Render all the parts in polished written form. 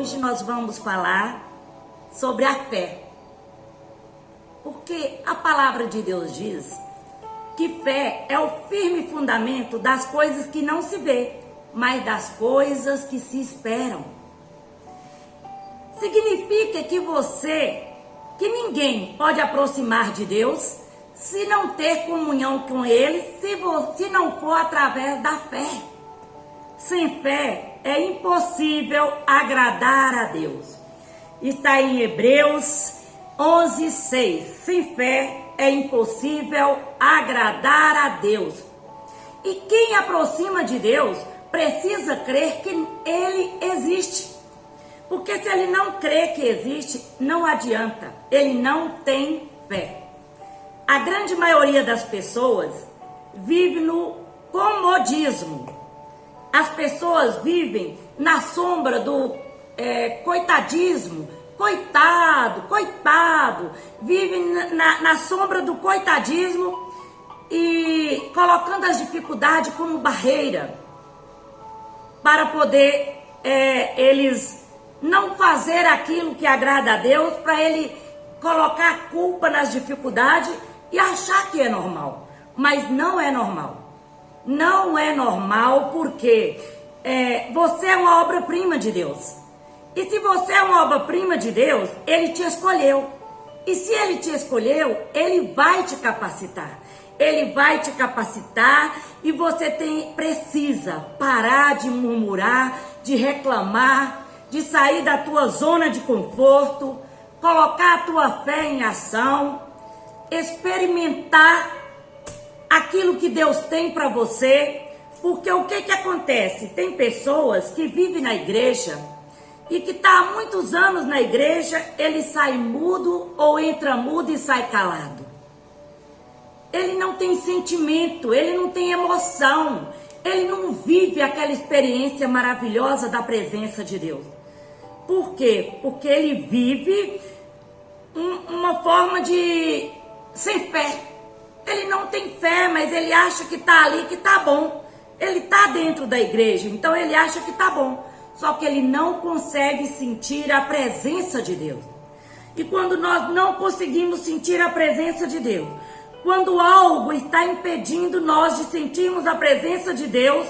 hoje nós vamos falar sobre a fé. Porque a palavra de Deus diz que fé é o firme fundamento das coisas que não se vê, mas das coisas que se esperam. Significa que ninguém pode aproximar de Deus se não ter comunhão com Ele, se não for através da fé. Sem fé é impossível agradar a Deus. Está em Hebreus 11:6. Sem fé é impossível agradar a Deus. E quem aproxima de Deus precisa crer que Ele existe. Porque se ele não crê que existe, não adianta. Ele não tem fé. A grande maioria das pessoas vive no comodismo. As pessoas vivem na sombra do coitadismo. Coitado. Vivem na sombra do coitadismo e colocando as dificuldades como barreira para poder eles não fazer aquilo que agrada a Deus, para ele colocar a culpa nas dificuldades e achar que é normal. Mas não é normal. Não é normal porque você é uma obra-prima de Deus. E se você é uma obra-prima de Deus, Ele te escolheu. E se Ele te escolheu, Ele vai te capacitar. Ele vai te capacitar e você precisa parar de murmurar, de reclamar, de sair da tua zona de conforto, colocar a tua fé em ação, experimentar aquilo que Deus tem para você, porque o que acontece? Tem pessoas que vivem na igreja e que está há muitos anos na igreja, ele sai mudo ou entra mudo e sai calado. Ele não tem sentimento, ele não tem emoção, ele não vive aquela experiência maravilhosa da presença de Deus. Por quê? Porque ele vive uma forma de sem fé. Ele não tem fé, mas ele acha que está ali, que está bom. Ele está dentro da igreja, então ele acha que está bom. Só que ele não consegue sentir a presença de Deus. E quando nós não conseguimos sentir a presença de Deus, quando algo está impedindo nós de sentirmos a presença de Deus,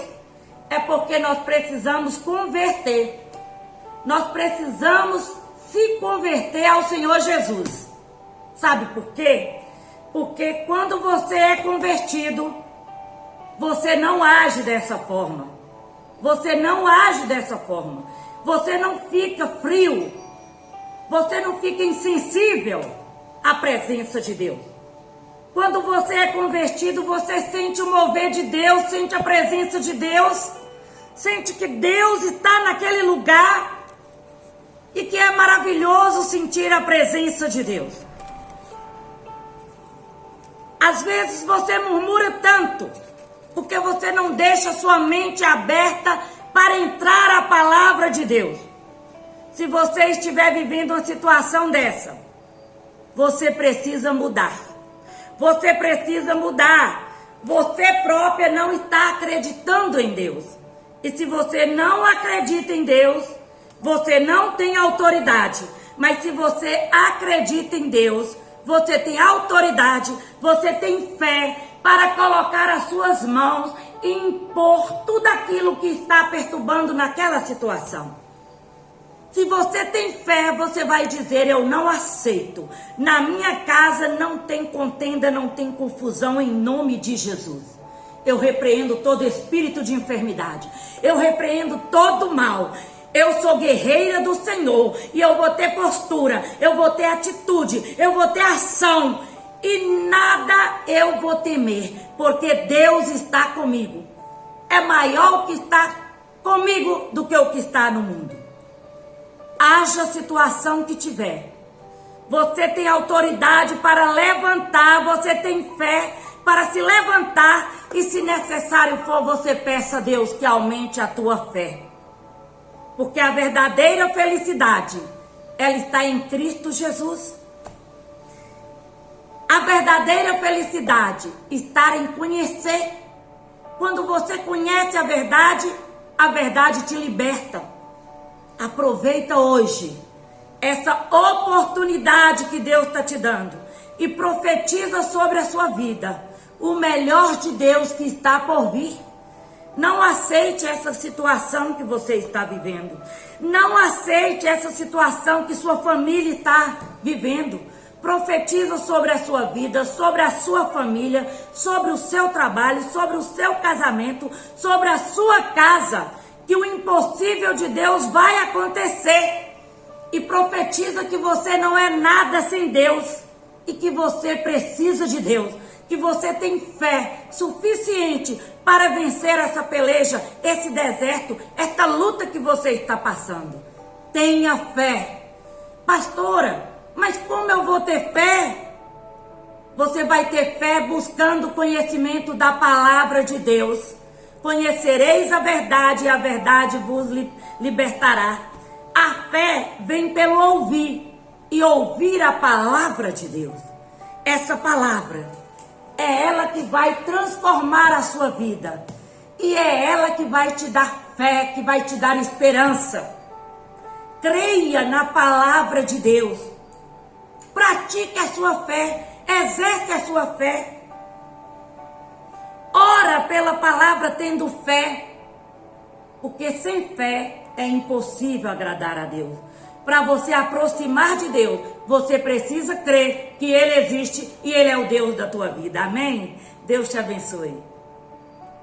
é porque nós precisamos converter. Nós precisamos se converter ao Senhor Jesus. Sabe por quê? Porque quando você é convertido, você não age dessa forma. Você não age dessa forma. Você não fica frio. Você não fica insensível à presença de Deus. Quando você é convertido, você sente o mover de Deus, sente a presença de Deus, sente que Deus está naquele lugar e que é maravilhoso sentir a presença de Deus. Às vezes você murmura tanto, porque você não deixa sua mente aberta para entrar a palavra de Deus. Se você estiver vivendo uma situação dessa, você precisa mudar. Você precisa mudar. Você própria não está acreditando em Deus. E se você não acredita em Deus, você não tem autoridade. Mas se você acredita em Deus, você tem autoridade, você tem fé para colocar as suas mãos e impor tudo aquilo que está perturbando naquela situação. Se você tem fé, você vai dizer: eu não aceito. Na minha casa não tem contenda, não tem confusão, em nome de Jesus. Eu repreendo todo espírito de enfermidade. Eu repreendo todo mal. Eu sou guerreira do Senhor e eu vou ter postura, eu vou ter atitude, eu vou ter ação e nada eu vou temer, porque Deus está comigo. É maior o que está comigo do que o que está no mundo. Haja a situação que tiver, você tem autoridade para levantar, você tem fé para se levantar e, se necessário for, você peça a Deus que aumente a tua fé. Porque a verdadeira felicidade, ela está em Cristo Jesus. A verdadeira felicidade está em conhecer. Quando você conhece a verdade te liberta. Aproveita hoje essa oportunidade que Deus está te dando e profetiza sobre a sua vida o melhor de Deus que está por vir. Não aceite essa situação que você está vivendo. Não aceite essa situação que sua família está vivendo. Profetiza sobre a sua vida, sobre a sua família, sobre o seu trabalho, sobre o seu casamento, sobre a sua casa, que o impossível de Deus vai acontecer. E profetiza que você não é nada sem Deus e que você precisa de Deus, que você tem fé suficiente para vencer essa peleja, esse deserto, esta luta que você está passando. Tenha fé. Pastora, mas como eu vou ter fé? Você vai ter fé buscando o conhecimento da palavra de Deus. Conhecereis a verdade e a verdade vos libertará. A fé vem pelo ouvir e ouvir a palavra de Deus. Essa palavra é ela que vai transformar a sua vida. E é ela que vai te dar fé, que vai te dar esperança. Creia na palavra de Deus. Pratique a sua fé. Exerce a sua fé. Ora pela palavra tendo fé. Porque sem fé é impossível agradar a Deus. Para você aproximar de Deus, você precisa crer que Ele existe e Ele é o Deus da tua vida. Amém? Deus te abençoe.